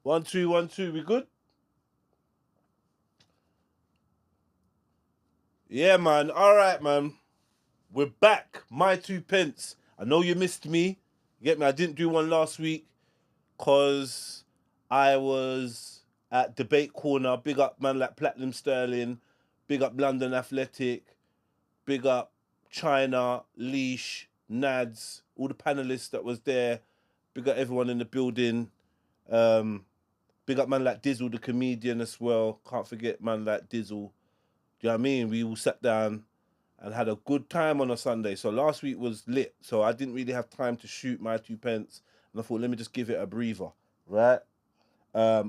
1 2 1 2. We good? Yeah, man. All right, man. We're back. My 2pence. I know you missed me. You get me? I didn't do one last week because I was at Debate Corner. Big up man like Platinum Sterling. Big up London Athletic. Big up China, Leash, Nads, all the panelists that was there. Big up everyone in the building. Big up man like Dizzle, the comedian as well. Can't forget man like Dizzle. Do you know what I mean? We all sat down and had a good time on a Sunday. So last week was lit. So I didn't really have time to shoot my 2pence. And I thought, let me just give it a breather, right? I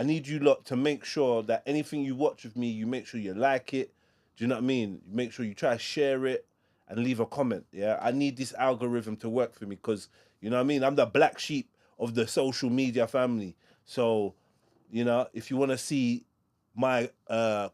need you lot to make sure that anything you watch with me, you make sure you like it. Do you know what I mean? Make sure you try to share it and leave a comment, yeah? I need this algorithm to work for me because, you know what I mean? I'm the black sheep of the social media family. So, you know, if you want to see my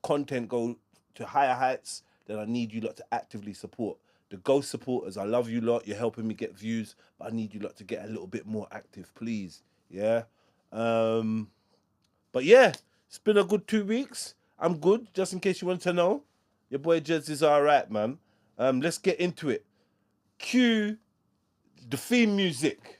content go to higher heights, then I need you lot to actively support. The ghost supporters, I love you lot. You're helping me get views, but I need you lot to get a little bit more active, please, yeah? But yeah, it's been a good 2 weeks. I'm good, just in case you want to know. Your boy Jeds is all right, man. Let's get into it. Cue the theme music.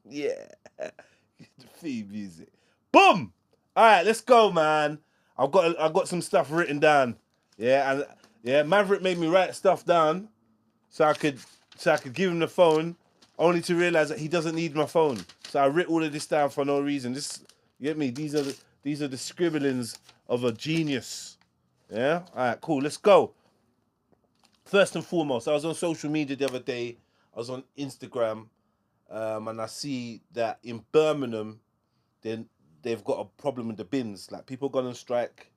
Yeah, the theme music. Boom! All right, let's go, man. I've got some stuff written down. Yeah, and yeah, Maverick made me write stuff down so I could give him the phone, only to realize that he doesn't need my phone. So I wrote all of this down for no reason. This, you get me? These are the scribblings of a genius. Yeah. All right, cool. Let's go. First and foremost, I was on social media the other day. I was on Instagram, and I see that in Birmingham, they've got a problem with the bins. Like, people gone on strike.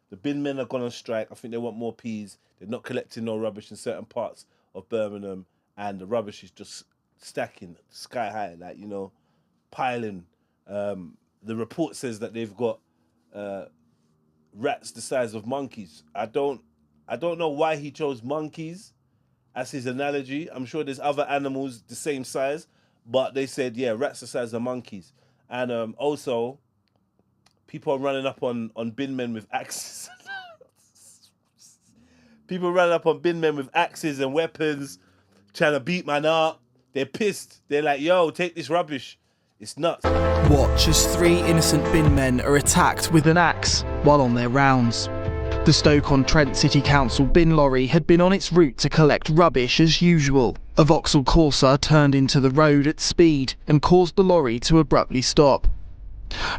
The bin men are gone on strike. I think they want more peas. They're not collecting no rubbish in certain parts of Birmingham, and the rubbish is just stacking sky high, like, you know, piling. The report says that they've got rats the size of monkeys. I don't know why he chose monkeys as his analogy. I'm sure there's other animals the same size, but they said, yeah, rats the size of monkeys. And also, people are running up on bin men with axes. People running up on bin men with axes and weapons, trying to beat man up. They're pissed. They're like, yo, take this rubbish. It's nuts. Watch as 3 innocent bin men are attacked with an axe while on their rounds. The Stoke-on-Trent City Council bin lorry had been on its route to collect rubbish as usual. A Vauxhall Corsa turned into the road at speed and caused the lorry to abruptly stop.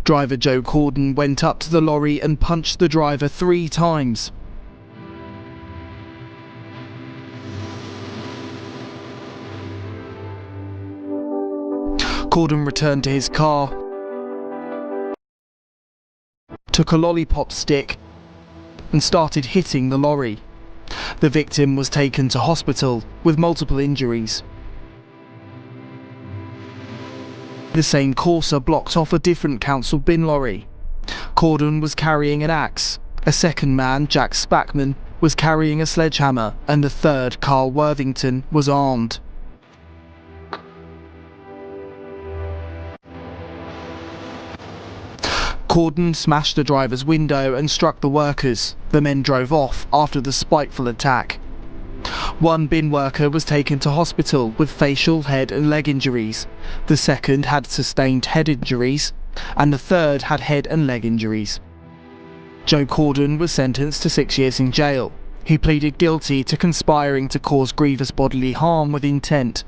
Driver Joe Corden went up to the lorry and punched the driver 3 times. Corden returned to his car, took a lollipop stick and started hitting the lorry. The victim was taken to hospital with multiple injuries. The same Corsa blocked off a different council bin lorry. Corden was carrying an axe. A second man, Jack Spackman, was carrying a sledgehammer, and the third, Carl Worthington, was armed. Corden smashed the driver's window and struck the workers. The men drove off after the spiteful attack. One bin worker was taken to hospital with facial, head and leg injuries. The second had sustained head injuries, and the third had head and leg injuries. Joe Corden was sentenced to 6 years in jail. He pleaded guilty to conspiring to cause grievous bodily harm with intent.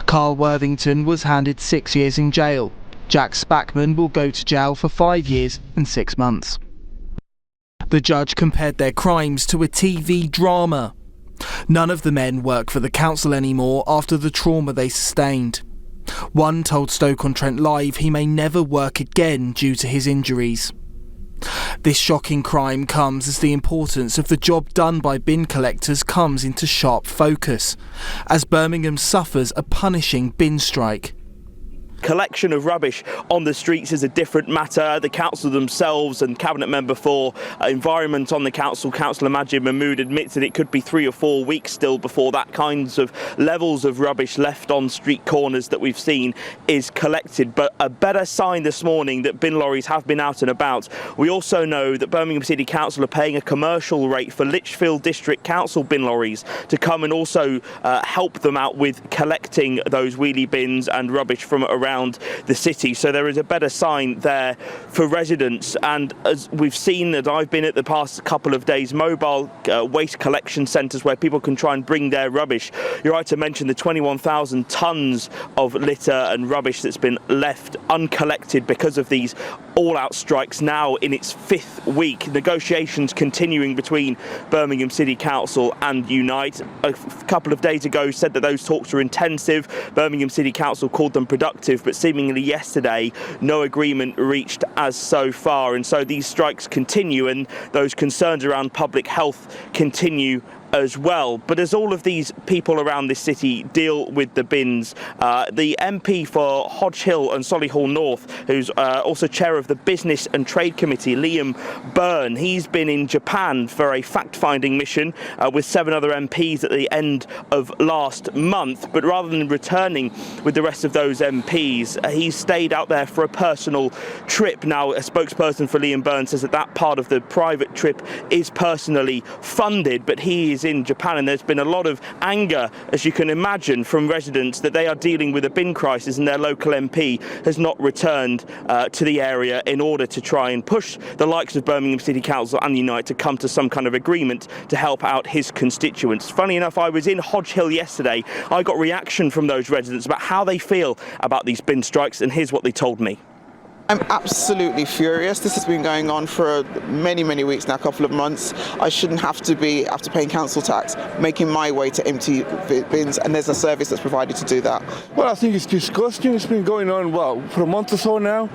Carl Worthington was handed 6 years in jail. Jack Spackman will go to jail for 5 years and 6 months. The judge compared their crimes to a TV drama. None of the men work for the council anymore after the trauma they sustained. One told Stoke-on-Trent Live he may never work again due to his injuries. This shocking crime comes as the importance of the job done by bin collectors comes into sharp focus, as Birmingham suffers a punishing bin strike. collection of rubbish on the streets is a different matter. The council themselves and cabinet member for environment on the council, Councillor Majid Mahmood, admits that it could be 3 or 4 weeks still before that kinds of levels of rubbish left on street corners that we've seen is collected. But a better sign this morning that bin lorries have been out and about. We also know that Birmingham City Council are paying a commercial rate for Lichfield District Council bin lorries to come and also help them out with collecting those wheelie bins and rubbish from around the city. So there is a better sign there for residents. And as we've seen, that I've been at the past couple of days, mobile waste collection centres where people can try and bring their rubbish. You're right to mention the 21,000 tonnes of litter and rubbish that's been left uncollected because of these all-out strikes now in its 5th week. Negotiations continuing between Birmingham City Council and Unite. A couple of days ago said that those talks were intensive. Birmingham City Council called them productive, but seemingly yesterday no agreement reached as so far. And so these strikes continue and those concerns around public health continue as well. But as all of these people around this city deal with the bins, the MP for Hodge Hill and Solihull North, who's also chair of the Business and Trade Committee, Liam Byrne, he's been in Japan for a fact-finding mission with 7 other MPs at the end of last month. But rather than returning with the rest of those MPs, he's stayed out there for a personal trip. Now, a spokesperson for Liam Byrne says that that part of the private trip is personally funded, but he is in Japan, and there's been a lot of anger, as you can imagine, from residents that they are dealing with a bin crisis and their local MP has not returned to the area in order to try and push the likes of Birmingham City Council and Unite to come to some kind of agreement to help out his constituents. Funny enough, I was in Hodge Hill yesterday. I got reaction from those residents about how they feel about these bin strikes, and here's what they told me. I'm absolutely furious. This has been going on for many, many weeks now, a couple of months. I shouldn't have to be, after paying council tax, making my way to empty bins, and there's a service that's provided to do that. Well, I think it's disgusting. It's been going on, for a month or so now.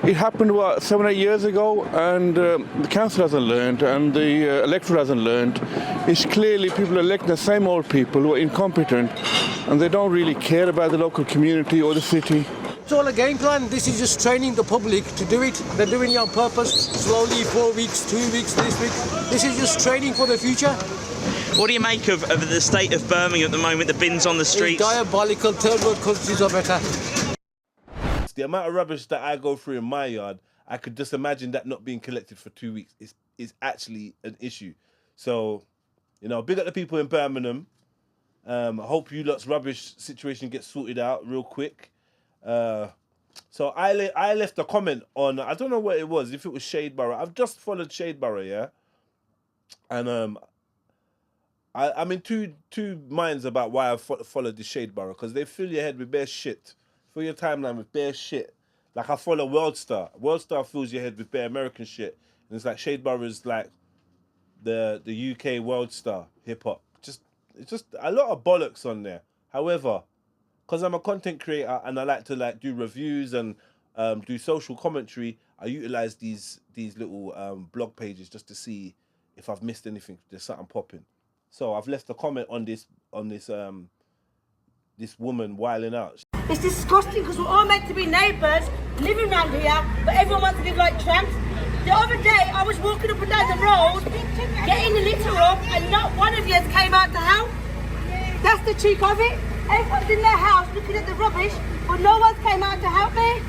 It happened, 7 or 8 years ago, and the council hasn't learned, and the electorate hasn't learned. It's clearly people electing the same old people who are incompetent, and they don't really care about the local community or the city. It's all a game plan. This is just training the public to do it. They're doing it on purpose. Slowly, 4 weeks, 2 weeks, this week. This is just training for the future. What do you make of the state of Birmingham at the moment, the bins on the streets? It's diabolical. Third world countries are better. The amount of rubbish that I go through in my yard, I could just imagine that not being collected for 2 weeks is actually an issue. So, big up the people in Birmingham. I hope you lot's rubbish situation gets sorted out real quick. So I left a comment on, I don't know what it was, if it was Shadeborough. I've just followed Shadeborough, yeah? And I'm in two minds about why I followed the Shadeborough, because they fill your head with bare shit. Fill your timeline with bare shit. Like I follow Worldstar. Worldstar fills your head with bare American shit. And it's like Shadeborough is like the UK Worldstar hip-hop. It's just a lot of bollocks on there. However, because I'm a content creator and I like to do reviews and do social commentary, I utilize these little blog pages just to see if I've missed anything. There's something popping. So I've left a comment on this woman whiling out. It's disgusting because we're all meant to be neighbours living around here, but everyone wants to live like tramps. The other day I was walking up and down the road, getting the litter up, and not one of you came out to help. That's the cheek of it. Everyone's in their house looking at the rubbish, but no one came out to help me.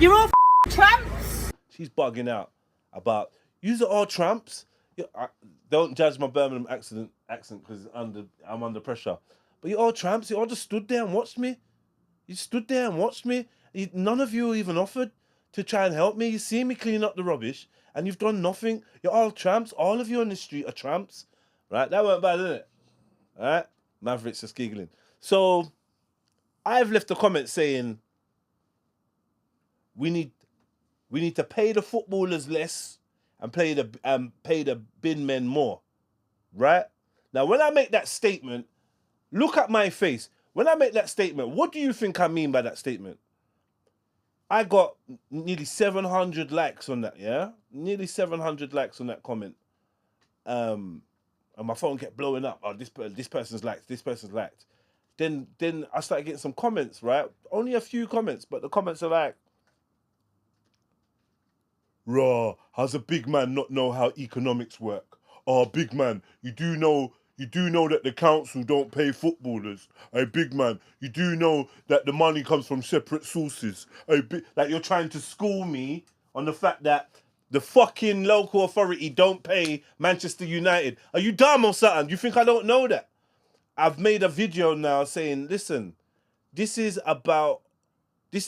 You're all tramps. She's bugging out about, you're all tramps. Don't judge my Birmingham accent because I'm under pressure. But you're all tramps. You all just stood there and watched me. You stood there and watched me. None of you even offered to try and help me. You see me clean up the rubbish and you've done nothing. You're all tramps. All of you on the street are tramps. Right? That weren't bad, isn't it? All right? Maverick's just giggling. So I've left a comment saying we need to pay the footballers less and pay the bin men more. Right? Now, when I make that statement, look at my face. When I make that statement, what do you think I mean by that statement? I got nearly 700 likes on that, yeah? Nearly 700 likes on that comment. And my phone kept blowing up. Oh, this person's liked, this person's liked. then I started getting some comments, right? Only a few comments, but the comments are like, raw, how's a big man not know how economics work? Oh, big man, you do know that the council don't pay footballers. Hey, big man, you do know that the money comes from separate sources. Hey, like, you're trying to school me on the fact that the fucking local authority don't pay Manchester United. Are you dumb or something? You think I don't know that? I've made a video now saying, listen, this is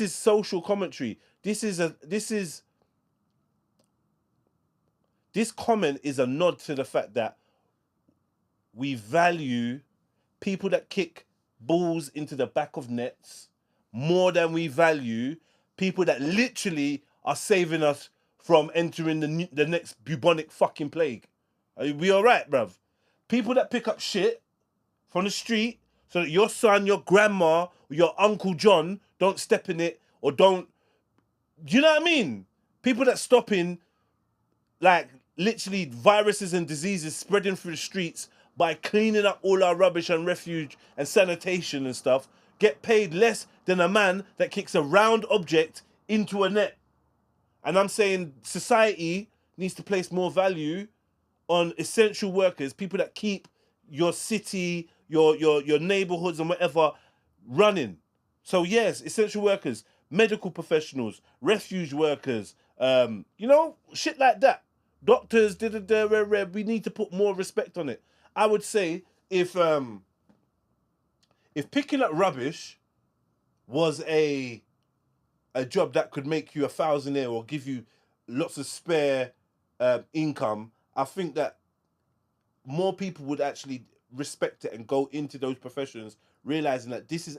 social commentary. This comment is a nod to the fact that we value people that kick balls into the back of nets more than we value people that literally are saving us from entering the next bubonic fucking plague. Are we all right, bruv? People that pick up shit from the street so that your son, your grandma, or your Uncle John don't step in it or don't... Do you know what I mean? People that stopping, like, literally viruses and diseases spreading through the streets by cleaning up all our rubbish and refuge and sanitation and stuff get paid less than a man that kicks a round object into a net. And I'm saying society needs to place more value on essential workers, people that keep your city, your neighborhoods and whatever running. So yes, essential workers, medical professionals, refuge workers, shit like that. Doctors, we need to put more respect on it. I would say if picking up rubbish was a job that could make you a thousandaire or give you lots of spare income, I think that more people would actually respect it and go into those professions, realizing that these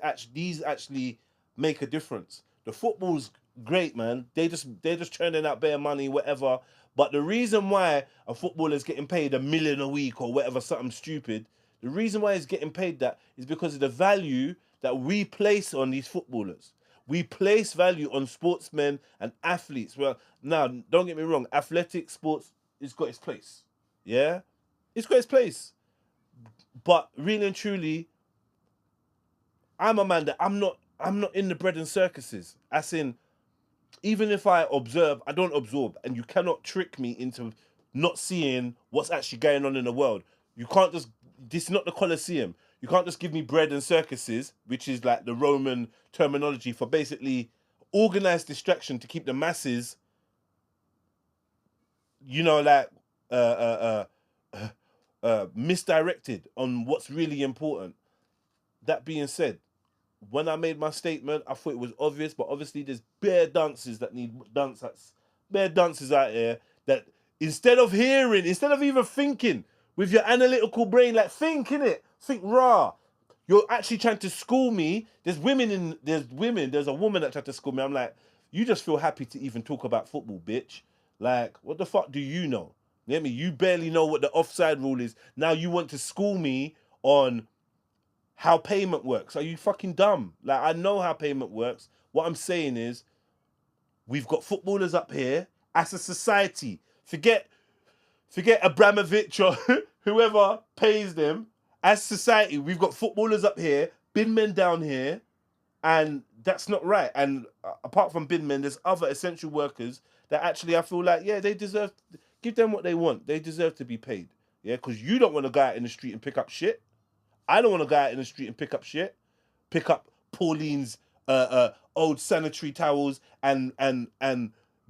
actually make a difference. The football's great, man. They're just churning out bare money, whatever. But the reason why a footballer's getting paid $1 million a week or whatever, something stupid, the reason why he's getting paid that is because of the value that we place on these footballers. We place value on sportsmen and athletes. Well, now, don't get me wrong, athletic sports has got its place. Yeah? It's got its place. But really and truly, I'm a man that I'm not in the bread and circuses. As in, even if I observe, I don't absorb. And you cannot trick me into not seeing what's actually going on in the world. You can't just, this is not the Colosseum. You can't just give me bread and circuses, which is like the Roman terminology for basically organized distraction to keep the masses, misdirected on what's really important. That being said, when I made my statement, I thought it was obvious, but obviously there's bare dances that need bare dances out there that instead of even thinking with your analytical brain, like think raw. You're actually trying to school me. There's a woman that tried to school me. I'm like, you just feel happy to even talk about football, bitch. Like, what the fuck do you know? You get me? You barely know what the offside rule is. Now you want to school me on how payment works. Are you fucking dumb? Like, I know how payment works. What I'm saying is, we've got footballers up here as a society. Forget Abramovich or whoever pays them. As society, we've got footballers up here, bin men down here, and that's not right. And apart from bin men, there's other essential workers that actually I feel like, yeah, they deserve, give them what they want. They deserve to be paid. Yeah, because you don't want to go out in the street and pick up shit. I don't want to go out in the street and pick up shit. Pick up Pauline's old sanitary towels and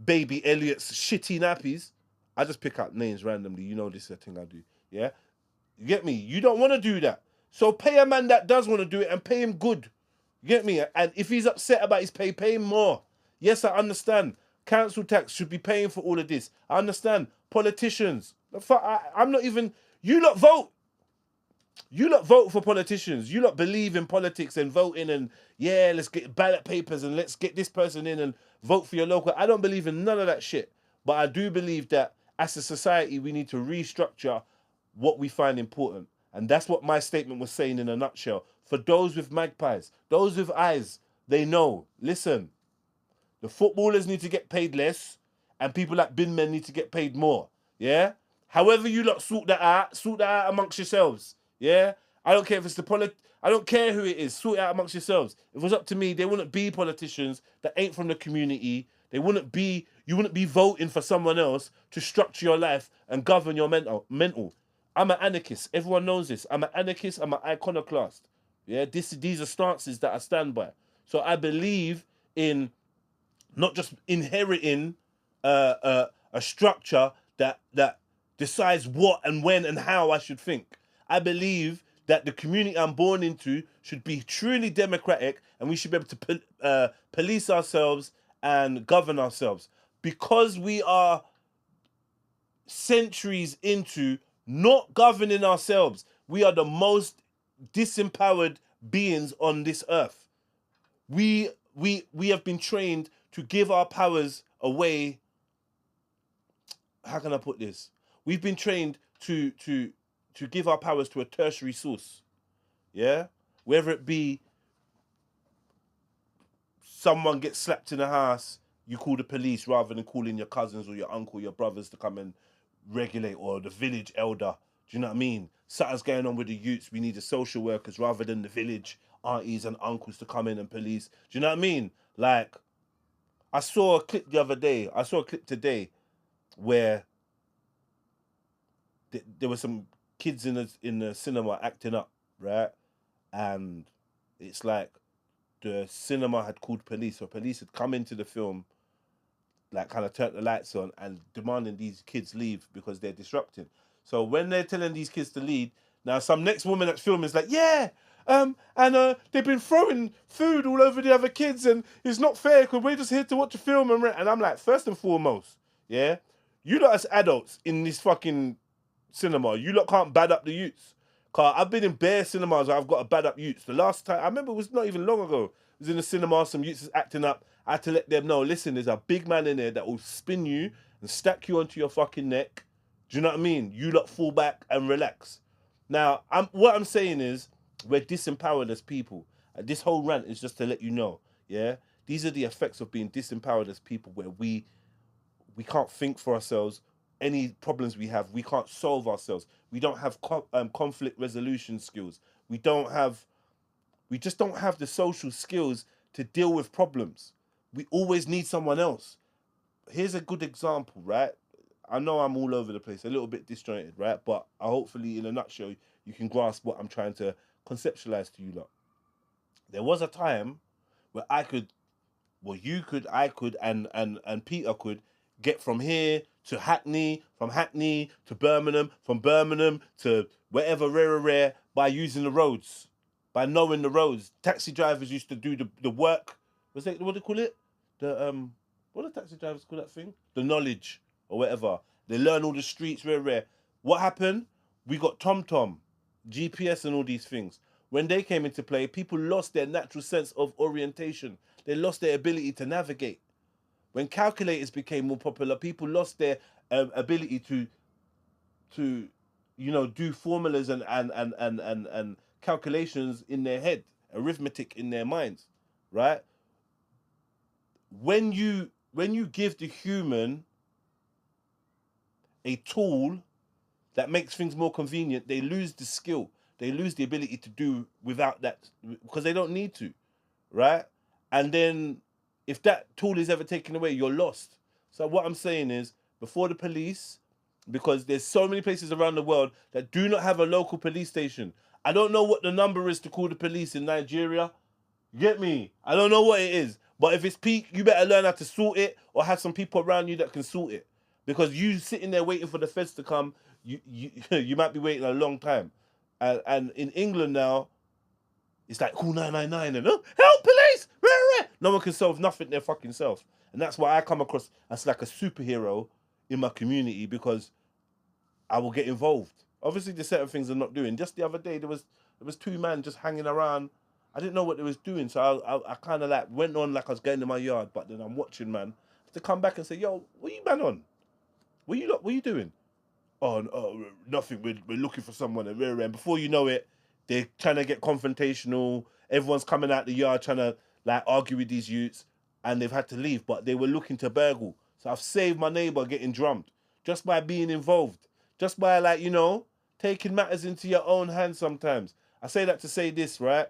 baby Elliot's shitty nappies. I just pick up names randomly. You know this is a thing I do. Yeah? You get me? You don't want to do that. So pay a man that does want to do it and pay him good. You get me? And if he's upset about his pay him more. Yes, I understand. Council tax should be paying for all of this. I understand. Politicians. I'm not even... You lot vote. You lot vote for politicians. You lot believe in politics and voting and, yeah, let's get ballot papers and let's get this person in and vote for your local. I don't believe in none of that shit. But I do believe that as a society, we need to restructure what we find important. And that's what my statement was saying in a nutshell. For those with magpies, those with eyes, they know. Listen, the footballers need to get paid less and people like bin men need to get paid more. Yeah? However you lot sort that out amongst yourselves. Yeah? I don't care if it's the I don't care who it is. Sort it out amongst yourselves. If it was up to me, they wouldn't be politicians that ain't from the community. You wouldn't be voting for someone else to structure your life and govern your mental. I'm an anarchist. Everyone knows this. I'm an anarchist. I'm an iconoclast. Yeah, these are stances that I stand by. So I believe in not just inheriting a structure that decides what and when and how I should think. I believe that the community I'm born into should be truly democratic, and we should be able to police ourselves and govern ourselves. Because we are centuries into not governing ourselves, we are the most disempowered beings on this earth. We have been trained to give our powers away. How can I put this? We've been trained to give our powers to a tertiary source. Yeah? Whether it be someone gets slapped in the house, you call the police rather than calling your cousins or your uncle, your brothers to come and regulate, or the village elder. Do you know what I mean? Something's going on with the youths. We need the social workers rather than the village aunties and uncles to come in and police. Do you know what I mean? Like, I saw a clip the other day. I saw a clip today where there were some kids in the cinema acting up, right? And it's like the cinema had called police, or police had come into the film, like kind of turned the lights on and demanding these kids leave because they're disrupting. So when they're telling these kids to leave, now some next woman that's filming is like, yeah, and they've been throwing food all over the other kids, and it's not fair because we're just here to watch a film. And I'm like, first and foremost, yeah, you lot as adults in this fucking cinema, you lot can't bad up the youths. Cause I've been in bare cinemas where I've got to bad up youths. The last time, I remember it was not even long ago, I was in the cinema, some youths is acting up. I had to let them know, listen, there's a big man in there that will spin you and stack you onto your fucking neck. Do you know what I mean? You lot fall back and relax. Now, what I'm saying is, we're disempowered as people. This whole rant is just to let you know, yeah? These are the effects of being disempowered as people, where we can't think for ourselves. Any problems we have, we can't solve ourselves. We don't have conflict resolution skills. We just don't have the social skills to deal with problems. We always need someone else. Here's a good example, right? I know I'm all over the place, a little bit disjointed, right? But hopefully, in a nutshell, you can grasp what I'm trying to conceptualize to you lot. There was a time where I could, and Peter could get from here to Hackney, from Hackney to Birmingham, from Birmingham to wherever, rare, by using the roads, by knowing the roads. Taxi drivers used to do the work. What do they call it? What do taxi drivers call that thing? The knowledge or whatever. They learn all the streets, rare. What happened? We got TomTom, GPS and all these things. When they came into play, people lost their natural sense of orientation. They lost their ability to navigate. When calculators became more popular, people lost their ability to do formulas and calculations in their head, arithmetic in their minds, right? When you give the human a tool that makes things more convenient, they lose the skill. They lose the ability to do without that because they don't need to, right? And then if that tool is ever taken away, you're lost. So what I'm saying is, before the police, because there's so many places around the world that do not have a local police station. I don't know what the number is to call the police in Nigeria. You get me? I don't know what it is. But if it's peak, you better learn how to sort it or have some people around you that can sort it. Because you sitting there waiting for the feds to come, you might be waiting a long time. And in England now, it's like, call 999 and help police! No one can solve nothing their fucking self. And that's why I come across as like a superhero in my community, because I will get involved. Obviously, there's certain things I'm not doing. Just the other day, there was two men just hanging around. I didn't know what they was doing, so I kind of like went on like I was going in my yard, but then I'm watching, man. I have to come back and say, yo, what you man on? What you doing? Oh, nothing. We're looking for someone. And before you know it, they're trying to get confrontational. Everyone's coming out the yard trying to like argue with these youths, and they've had to leave. But they were looking to burgle. So I've saved my neighbour getting drummed just by being involved, just by taking matters into your own hands sometimes. I say that to say this, right?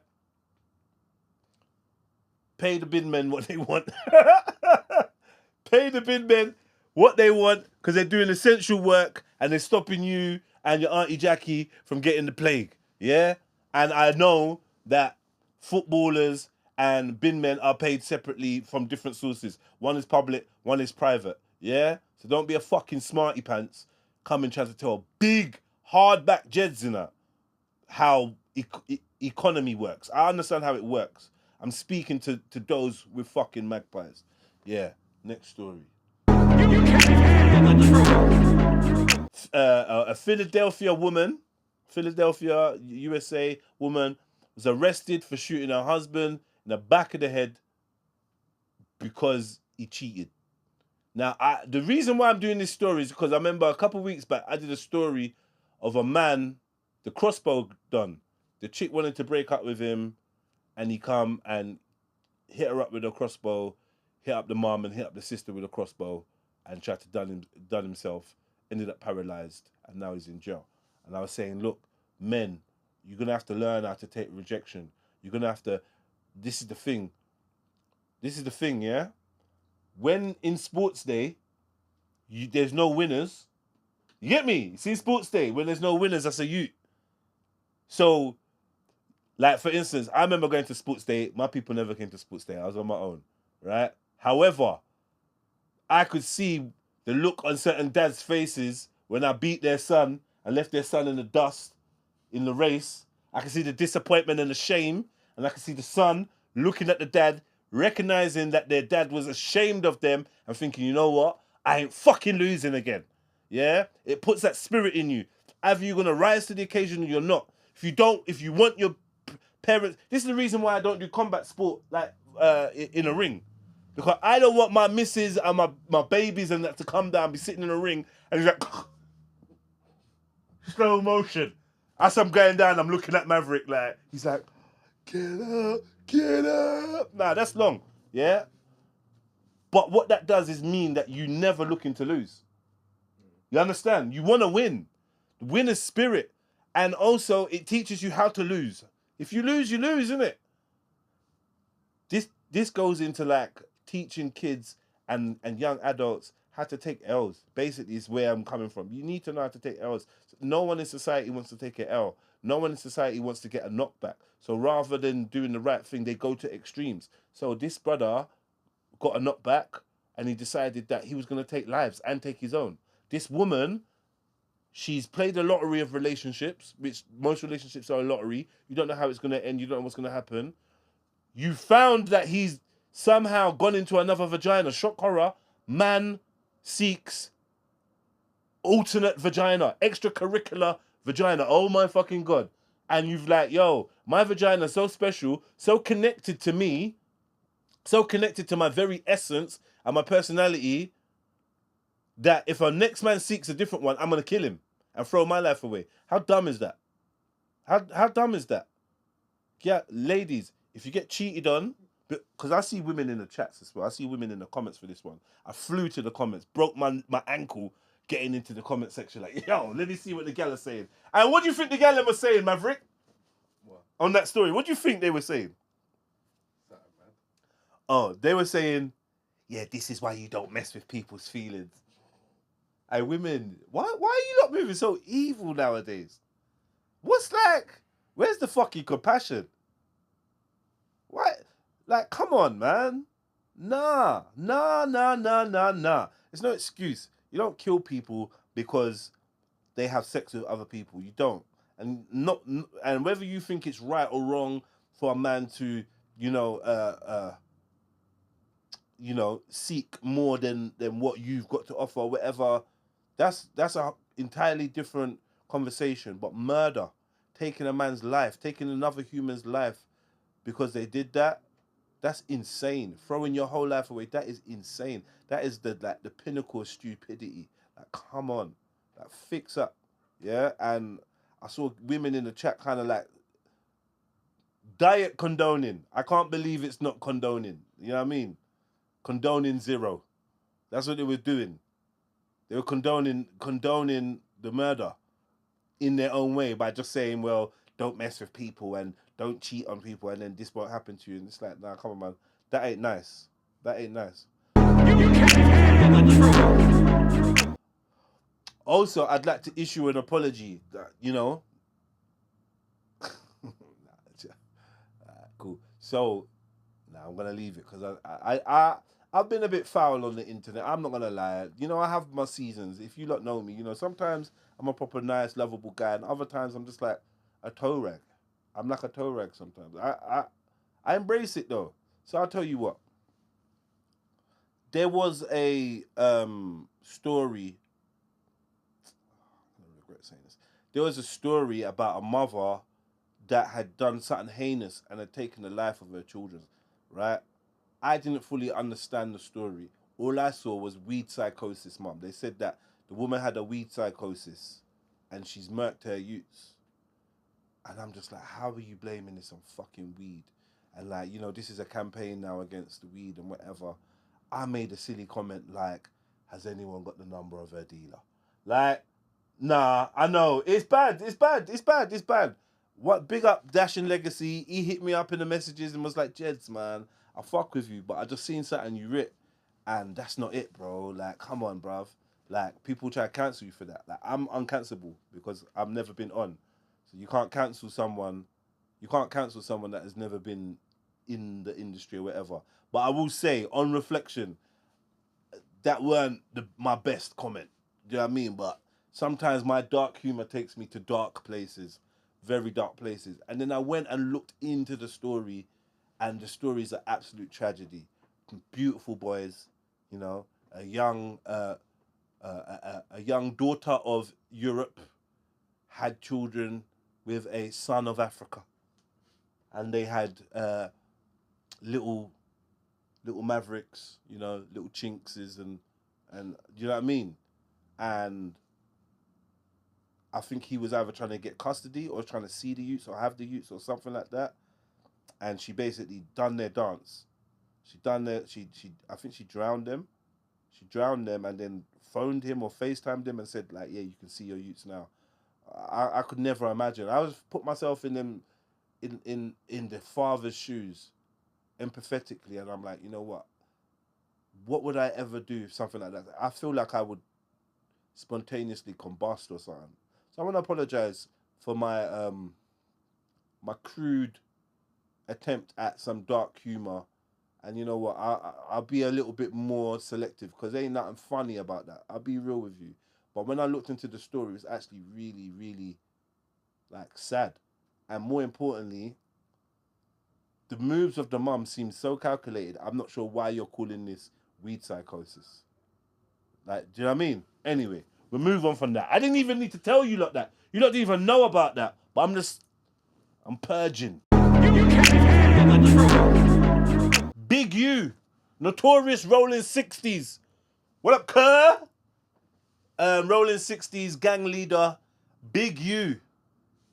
Pay the bin men what they want. Pay the bin men what they want because they're doing essential work and they're stopping you and your Auntie Jackie from getting the plague. Yeah? And I know that footballers and bin men are paid separately from different sources. One is public, one is private. Yeah? So don't be a fucking smarty pants coming trying to tell big, hardback Jeds in her how economy works. I understand how it works. I'm speaking to those with fucking magpies. Yeah, next story. A Philadelphia, USA woman was arrested for shooting her husband in the back of the head because he cheated. Now, the reason why I'm doing this story is because I remember a couple of weeks back, I did a story of a man, the crossbow done. The chick wanted to break up with him, and he come and hit her up with a crossbow, hit up the mom and hit up the sister with a crossbow, and tried to done himself. Ended up paralyzed, and now he's in jail. And I was saying, look, men, you're gonna have to learn how to take rejection. You're gonna have to. This is the thing. Yeah. When in sports day, there's no winners. You get me? See, sports day when there's no winners, that's a youth. So, like for instance, I remember going to sports day. My people never came to sports day. I was on my own, right? However, I could see the look on certain dads' faces when I beat their son and left their son in the dust in the race. I could see the disappointment and the shame, and I could see the son looking at the dad, recognizing that their dad was ashamed of them and thinking, you know what? I ain't fucking losing again. Yeah? It puts that spirit in you. Either you're going to rise to the occasion or you're not. If you want your parents, this is the reason why I don't do combat sport like in a ring. Because I don't want my missus and my babies and that to come down, be sitting in a ring, and he's like, slow motion. As I'm going down, I'm looking at Maverick like, he's like, get up. Nah, that's long, yeah? But what that does is mean that you never looking to lose. You understand? You want to win. The winner's spirit. And also, it teaches you how to lose. If you lose, isn't it? This goes into like teaching kids and young adults how to take L's. Basically, is where I'm coming from. You need to know how to take L's. No one in society wants to take an L. No one in society wants to get a knockback. So rather than doing the right thing, they go to extremes. So this brother got a knockback and he decided that he was going to take lives and take his own. This woman, she's played a lottery of relationships, which most relationships are a lottery. You don't know how it's going to end. You don't know what's going to happen. You found that he's somehow gone into another vagina. Shock horror. Man seeks alternate vagina, extracurricular vagina. Oh my fucking God. And you've like, yo, my vagina is so special, so connected to me, so connected to my very essence and my personality, that if a next man seeks a different one, I'm going to kill him and throw my life away. How dumb is that? How dumb is that? Yeah, ladies, if you get cheated on, because I see women in the chats as well. I see women in the comments for this one. I flew to the comments, broke my ankle getting into the comment section. Like, yo, let me see what the gal are saying. And what do you think the gal was saying, Maverick? What? On that story, what do you think they were saying? Oh, they were saying, yeah, this is why you don't mess with people's feelings. Hey, women, why are you not moving so evil nowadays? Where's the fucking compassion? Why? Like, come on, man. Nah. There's no excuse. You don't kill people because they have sex with other people. You don't. And whether you think it's right or wrong for a man to, seek more than what you've got to offer, or whatever, that's a entirely different conversation. But murder, taking a man's life, taking another human's life because they did that, that's insane. Throwing your whole life away, that is insane. That is the pinnacle of stupidity. Like, come on, like, fix up, yeah. And I saw women in the chat kind of like diet condoning. I can't believe it's not condoning. You know what I mean? Condoning zero. That's what they were doing. They were condoning the murder in their own way by just saying, well, don't mess with people and don't cheat on people and then this won't happen to you. And it's like, nah, come on, man. That ain't nice. That ain't nice. Also, I'd like to issue an apology that, you know, cool. So, I'm gonna leave it because I've been a bit foul on the internet. I'm not gonna lie. You know, I have my seasons. If you lot know me, you know, sometimes I'm a proper nice, lovable guy, and other times I'm just like a toe rag. I'm like a toe rag sometimes. I embrace it though. So I'll tell you what. There was a story. I regret saying this. There was a story about a mother that had done something heinous and had taken the life of her children, right? I didn't fully understand the story. All I saw was weed psychosis, mum. They said that the woman had a weed psychosis and she's murked her youths. And I'm just like, how are you blaming this on fucking weed? And like, you know, this is a campaign now against the weed and whatever. I made a silly comment like, has anyone got the number of her dealer? Like, nah, I know. It's bad. What, big up Dashing Legacy. He hit me up in the messages and was like, Jeds, man, I fuck with you, but I just seen something you writ. And that's not it, bro. Like, come on, bruv. Like, people try to cancel you for that. Like, I'm uncancelable because I've never been on. So you can't cancel someone. You can't cancel someone that has never been in the industry or whatever. But I will say, on reflection, that weren't my best comment. Do you know what I mean? But sometimes my dark humor takes me to dark places. Very dark places. And then I went and looked into the story, and the story is an absolute tragedy. Beautiful boys, you know, a young daughter of Europe had children with a son of Africa, and they had little mavericks, you know, little chinkses, and you know what I mean? And I think he was either trying to get custody or trying to see the youths or have the youths or something like that. And she basically done their dance. I think she drowned them. She drowned them and then phoned him or FaceTimed him and said, like, yeah, you can see your youths now. I could never imagine. I was put myself in them, in the father's shoes, empathetically, and I'm like, you know what would I ever do if something like that? I feel like I would spontaneously combust or something. So I want to apologize for my my crude attempt at some dark humor, and you know what, I'll be a little bit more selective because there ain't nothing funny about that. I'll be real with you. But when I looked into the story, it was actually really, really like sad, and more importantly, the moves of the mum seem so calculated. I'm not sure why you're calling this weed psychosis. Like, do you know what I mean? Anyway, we'll move on from that. I didn't even need to tell you lot that. You lot didn't even know about that. But I'm purging. Big U, notorious Rolling 60s. What up, Kerr? Rolling 60s gang leader Big U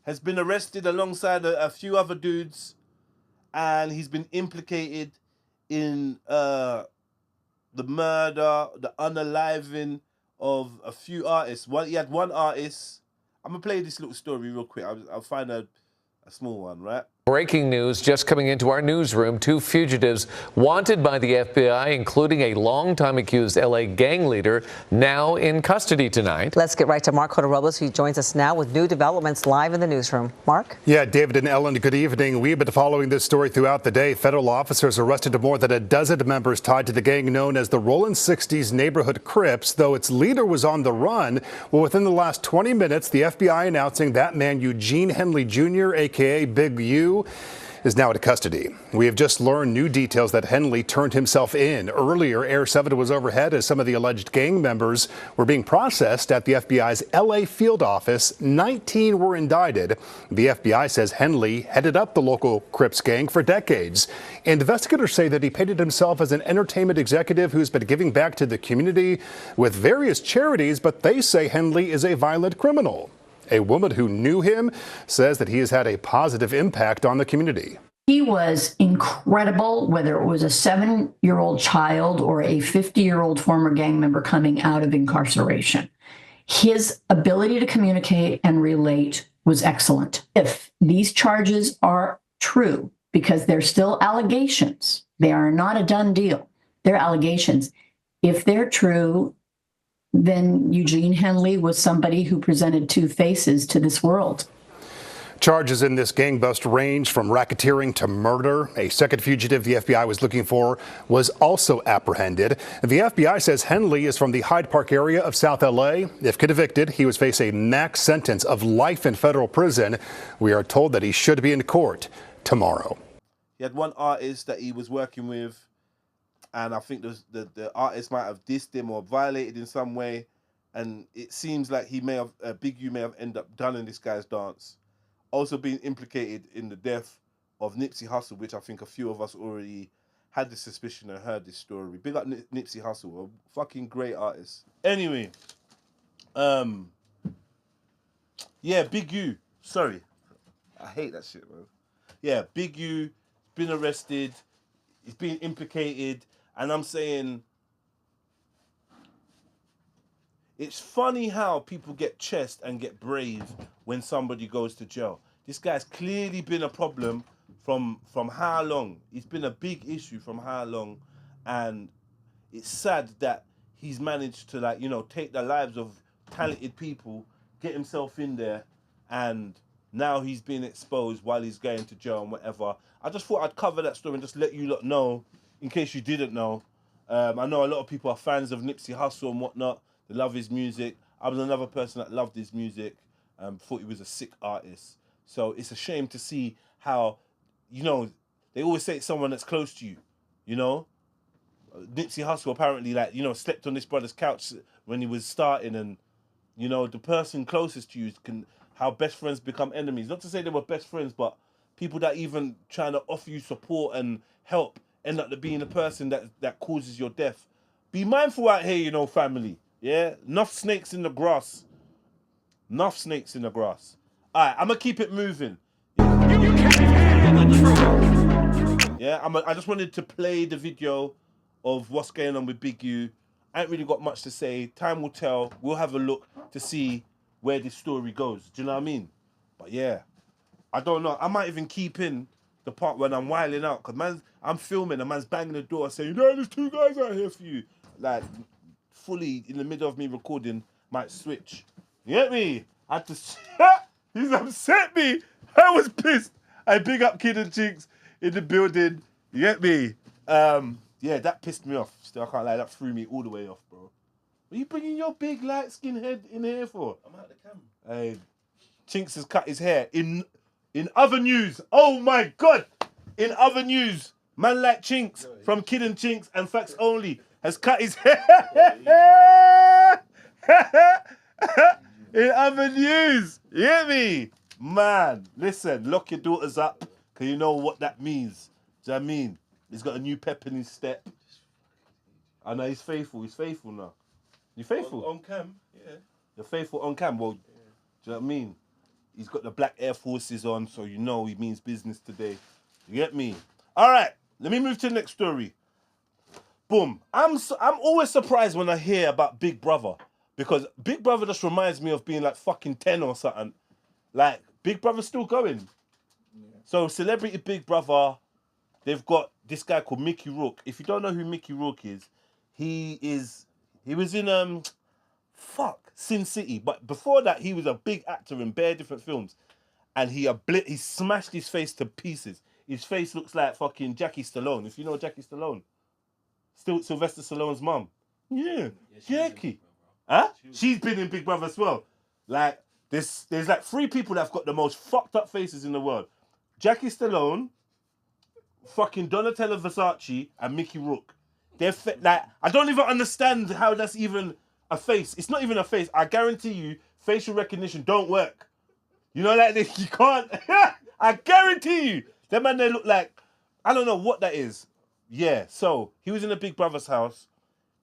has been arrested alongside a few other dudes, and he's been implicated in the murder, the unaliving of a few artists. He had one artist. I'm gonna play this little story real quick. I'll find a small one, right? Breaking news just coming into our newsroom. 2 fugitives wanted by the FBI, including a longtime accused L.A. gang leader, now in custody tonight. Let's get right to Mark Robles, who joins us now with new developments live in the newsroom. Mark? Yeah, David and Ellen, good evening. We've been following this story throughout the day. Federal officers arrested more than a dozen members tied to the gang known as the Rolling 60s Neighborhood Crips, though its leader was on the run. Well, within the last 20 minutes, the FBI announcing that man, Eugene Henley Jr., a.k.a. Big U, is now in custody. We have just learned new details that Henley turned himself in. Earlier, Air 7 was overhead as some of the alleged gang members were being processed at the FBI's LA field office. 19 were indicted. The FBI says Henley headed up the local Crips gang for decades. Investigators say that he painted himself as an entertainment executive who's been giving back to the community with various charities, but they say Henley is a violent criminal. A woman who knew him says that he has had a positive impact on the community. He was incredible, whether it was a 7-year-old child or a 50-year-old former gang member coming out of incarceration. His ability to communicate and relate was excellent. If these charges are true, because they're still allegations, they are not a done deal. They're allegations. If they're true, then Eugene Henley was somebody who presented two faces to this world. Charges in this gang bust range from racketeering to murder. A second fugitive the FBI was looking for was also apprehended. The FBI says Henley is from the Hyde Park area of South LA. If convicted, he would face a max sentence of life in federal prison. We are told that he should be in court tomorrow. He had one artist that he was working with, and I think the artist might have dissed him or violated in some way, and it seems like he may have, Big U may have ended up done in this guy's dance. Also being implicated in the death of Nipsey Hussle, which I think a few of us already had the suspicion and heard this story. Big up Nipsey Hussle, a fucking great artist. Anyway, yeah, Big U. Sorry, I hate that shit, bro. Yeah, Big U been arrested. He's been implicated, and I'm saying it's funny how people get chest and get brave when somebody goes to jail. This guy's clearly been a problem from how long? It's been a big issue from how long, and it's sad that he's managed to, like, you know, take the lives of talented people, get himself in there, and now he's being exposed while he's going to jail and whatever. I just thought I'd cover that story and just let you lot know, in case you didn't know. I know a lot of people are fans of Nipsey Hussle and whatnot. They love his music. I was another person that loved his music, thought he was a sick artist. So it's a shame to see how, you know, they always say it's someone that's close to you, you know? Nipsey Hussle apparently, like, you know, slept on this brother's couch when he was starting, and, you know, the person closest to you can, how best friends become enemies. Not to say they were best friends, but people that even trying to offer you support and help end up being the person that causes your death. Be mindful out here, you know, family. Yeah? Enough snakes in the grass. Enough snakes in the grass. All right, I'm going to keep it moving. Yeah, I just wanted to play the video of what's going on with Big U. I ain't really got much to say. Time will tell. We'll have a look to see where this story goes. Do you know what I mean? But yeah, I don't know. I might even keep in the part when I'm wilding out, because I'm filming, a man's banging the door saying, "No, there's two guys out here for you." Like, fully in the middle of me recording, might switch. You get me? I had to... He's upset me. I was pissed. I big up Kid and Chinks in the building. You get me? Yeah, that pissed me off. Still, I can't lie. That threw me all the way off, bro. What are you bringing your big light skin head in here for? I'm out the camera. Hey, Chinks has cut his hair. In other news, oh my God. In other news, man like Chinks from Kid and Chinks and Facts Only has cut his hair. In other news, you hear me? Man, listen, lock your daughters up, because you know what that means. Do you know what I mean? He's got a new pep in his step. I know he's faithful. He's faithful now. You faithful? On cam, yeah. You're faithful on cam? Well, yeah. Do you know what I mean? He's got the black Air Forces on, so you know he means business today. You get me? All right, let me move to the next story. Boom. I'm always surprised when I hear about Big Brother, because Big Brother just reminds me of being like fucking 10 or something. Like, Big Brother's still going. Yeah. So, Celebrity Big Brother, they've got this guy called Mickey Rourke. If you don't know who Mickey Rourke is, he was in, Sin City. But before that, he was a big actor in bare different films. And he smashed his face to pieces. His face looks like fucking Jackie Stallone. If you know Jackie Stallone. Still Sylvester Stallone's mum. Yeah, Jackie. Huh? She's been in Big Brother as well. Like, there's like 3 people that have got the most fucked up faces in the world. Jackie Stallone, fucking Donatella Versace, and Mickey Rourke. They're like, I don't even understand how that's even a face. It's not even a face. I guarantee you, facial recognition don't work. You know, like, you can't. I guarantee you. Them man, they look like, I don't know what that is. Yeah, so he was in the Big Brother's house.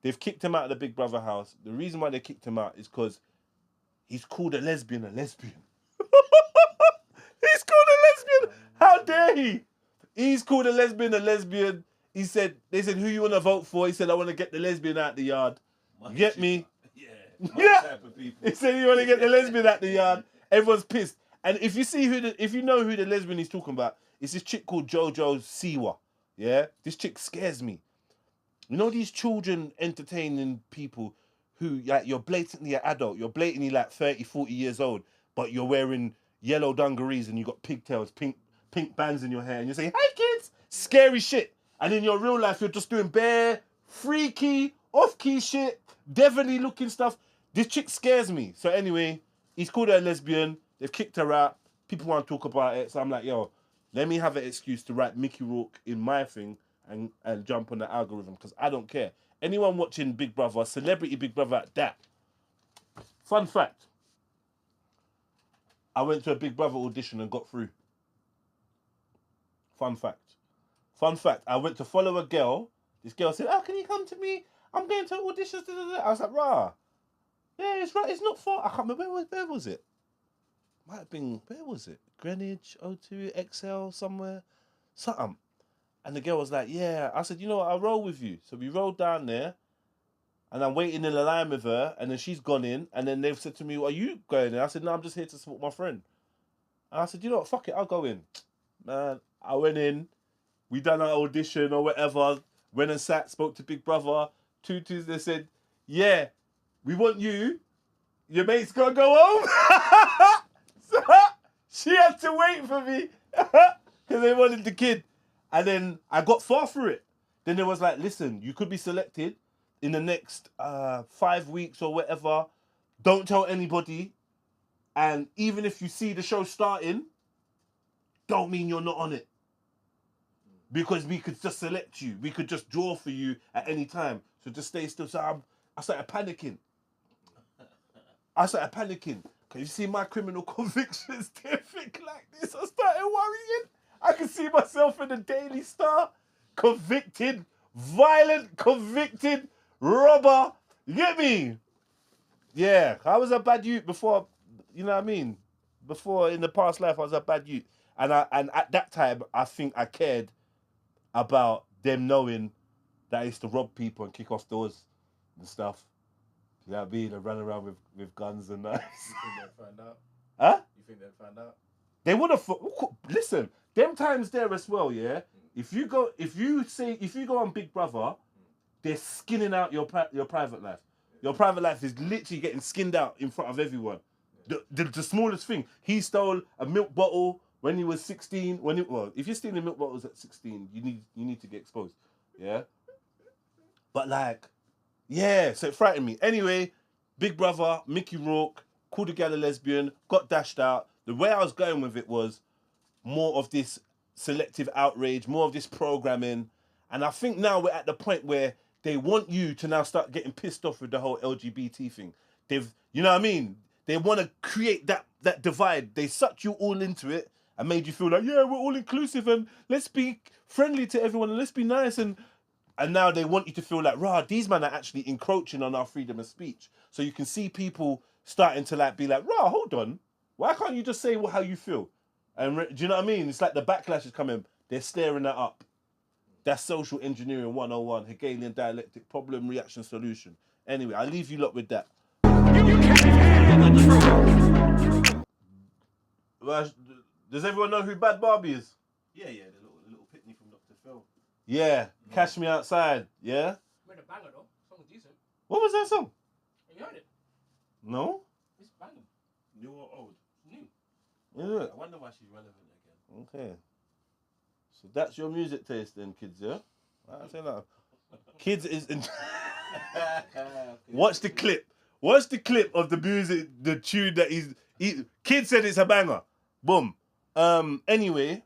They've kicked him out of the Big Brother house. The reason why they kicked him out is because he's called a lesbian a lesbian. He's called a lesbian. How dare he? He's called a lesbian a lesbian. They said, who you want to vote for? He said, I want to get the lesbian out the yard. You get me? Yeah. Yeah. Type of people. He said, you want to get the lesbian out the yard. Everyone's pissed. And if you see if you know who the lesbian he's talking about, it's this chick called Jojo Siwa. Yeah, this chick scares me. You know these children entertaining people who, like, you're blatantly an adult, you're blatantly like 30, 40 years old, but you're wearing yellow dungarees and you got pigtails, pink bands in your hair, and you say, "Hi kids," scary shit. And in your real life, you're just doing bare, freaky, off-key shit, devilly looking stuff. This chick scares me. So anyway, he's called her a lesbian. They've kicked her out. People want to talk about it. So I'm like, yo, let me have an excuse to write Mickey Rourke in my thing and jump on the algorithm, because I don't care. Anyone watching Big Brother, celebrity Big Brother at that. Fun fact. I went to a Big Brother audition and got through. Fun fact. I went to follow a girl. This girl said, "Oh, can you come to me? I'm going to auditions." I was like, "Rah. Yeah, it's right. It's not far." I can't remember where was it. Might have been, where was it? Greenwich, O2, XL, somewhere, something. And the girl was like, "Yeah." I said, "You know what? I'll roll with you." So we rolled down there, and I'm waiting in the line with her, and then she's gone in, and then they've said to me, "Well, are you going in?" I said, "No, I'm just here to support my friend." And I said, "You know what? Fuck it, I'll go in." Man, I went in. We done our audition or whatever. Went and sat, spoke to Big Brother. They said, "Yeah, we want you. Your mate's got to go home." So she had to wait for me because they wanted the kid. And then I got far through it. Then there was like, "Listen, you could be selected in the next 5 weeks or whatever. Don't tell anybody. And even if you see the show starting, don't mean you're not on it. Because we could just select you. We could just draw for you at any time. So just stay still." So I started panicking. Because you see my criminal convictions, they're thick like this. I started worrying. I could see myself in the Daily Star. Convicted, violent, convicted, robber. You get me? Yeah, I was a bad youth before, you know what I mean? Before, in the past life, I was a bad youth. And at that time, I think I cared about them knowing that I used to rob people and kick off doors and stuff. You know what I mean? And run around with guns and knives. You think they'd find out? Huh? You think they'd find out? They would have. Listen, them times there as well, yeah? If you go on Big Brother, they're skinning out your private life. Your private life is literally getting skinned out in front of everyone. The smallest thing. He stole a milk bottle when he was 16. If you're stealing milk bottles at 16, you need to get exposed. Yeah? But like, yeah, so it frightened me. Anyway, Big Brother, Mickey Rourke, called a gal a lesbian, got dashed out. The way I was going with it was more of this selective outrage, more of this programming. And I think now we're at the point where they want you to now start getting pissed off with the whole LGBT thing. You know what I mean? They want to create that divide. They sucked you all into it and made you feel like, yeah, we're all inclusive and let's be friendly to everyone and let's be nice. And now they want you to feel like, rah, these men are actually encroaching on our freedom of speech. So you can see people starting to like be like, rah, hold on. Why can't you just say how you feel? And do you know what I mean? It's like the backlash is coming. They're stirring that up. That's social engineering 101, Hegelian dialectic, problem, reaction, solution. Anyway, I'll leave you lot with that. Does everyone know who Bad Barbie is? Yeah, the little pitney from Dr. Phil. Yeah, Cash Me Outside, yeah? Made a banger though. Song's decent. What was that song? Have you heard it? No? It's banging. New or old? New. Yeah. I wonder why she's relevant again. Okay. So that's your music taste then, kids, yeah? I say that. Kids is... Watch the clip. Watch the clip of the music, the tune that Kid said it's a banger. Boom. Anyway,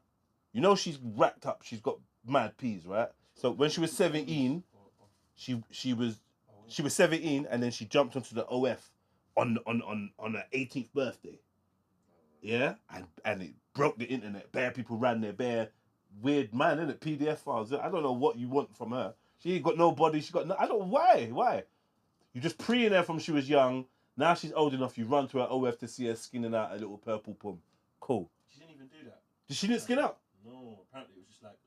you know she's racked up. She's got mad peas, right? So when she was 17, she was 17, and then she jumped onto the OF on her 18th birthday. Yeah, and it broke the internet. Bare people ran there. Bare weird man, innit? PDF files. I don't know what you want from her. She ain't got no body. She got no. I don't know why. Why? You just preying her from she was young. Now she's old enough. You run to her OF to see her skinning out a little purple pum. Cool. She didn't even do that. She didn't skin out? No, apparently it was just like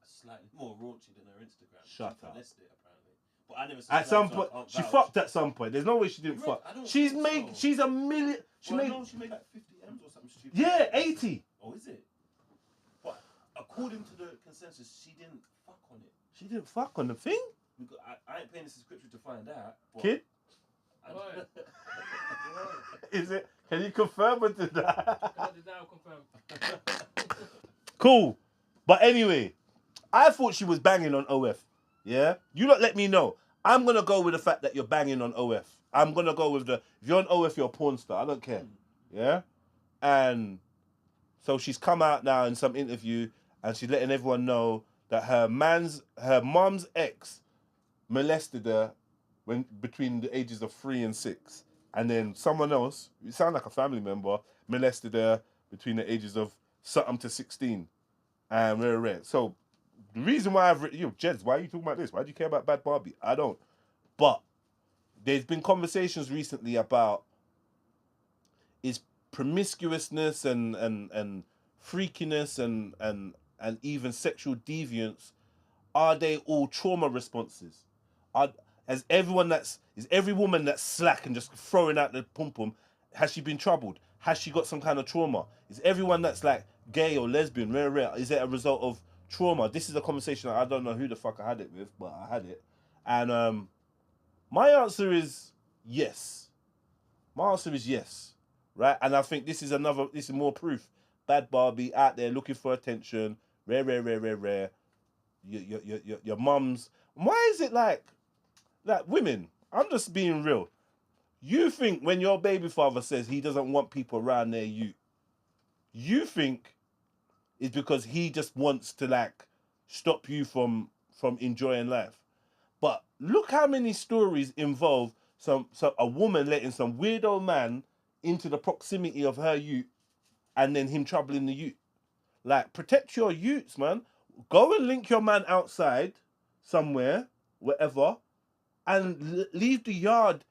slightly more raunchy than her Instagram. Shut she up. finessed it, apparently. But I never At some point, I she vouch. fucked at some point. There's no way she didn't You're fuck. right, I don't She's think made. so. She's a million. She Well, made. I know she made like 50 M's or something stupid. Yeah, 80. Oh, is it? But according to the consensus, she didn't fuck on it. She didn't fuck on the thing. I ain't paying this scripture to find out. But Kid, is it? Can you confirm or deny? Cool. But anyway, I thought she was banging on OF. Yeah? You lot let me know. I'm going to go with the fact that you're banging on OF. I'm going to go with if you're on OF, you're a porn star. I don't care. Yeah? And so she's come out now in some interview and she's letting everyone know that her mom's ex molested her between the ages of 3 and 6. And then someone else, you sound like a family member, molested her between the ages of something to 16. And rare. So the reason why I've written, Jeds, why are you talking about this? Why do you care about Bad Barbie? I don't. But there's been conversations recently about is promiscuousness and freakiness and even sexual deviance, are they all trauma responses? Is every woman that's slack and just throwing out the pum-pum, has she been troubled? Has she got some kind of trauma? Is everyone that's like gay or lesbian, rare, is it a result of trauma? This is a conversation I don't know who the fuck I had it with, but I had it. And my answer is yes. My answer is yes, right? And I think this is more proof. Bad Barbie out there looking for attention, rare. Your mums. Why is it like women? I'm just being real. You think when your baby father says he doesn't want people around near you think it's because he just wants to stop you from enjoying life. But look how many stories involve a woman letting some weirdo man into the proximity of her youth and then him troubling the youth. Protect your youths, man. Go and link your man outside somewhere, wherever, and leave the yard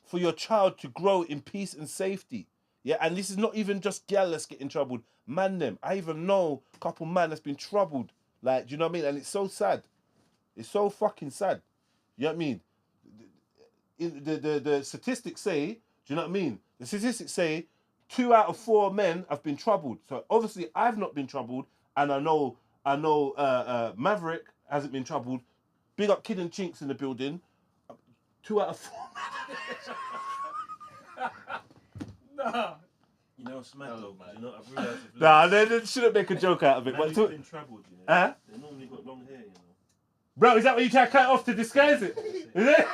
for your child to grow in peace and safety. Yeah, and this is not even just gal that's getting troubled. Man them. I even know a couple man that's been troubled. Do you know what I mean? And it's so sad. It's so fucking sad. You know what I mean? The statistics say, do you know what I mean? The statistics say 2 out of 4 men have been troubled. So obviously I've not been troubled, and I know Maverick hasn't been troubled. Big up Kid and Chinks in the building. 2 out of 4 men. Nah. You know, it's mad though, man. You know, I've realised. Nah, they shouldn't make a joke out of it. But But been troubled, you know. They normally got long hair, you know. Bro, is that what you try to cut off to disguise it? Is it?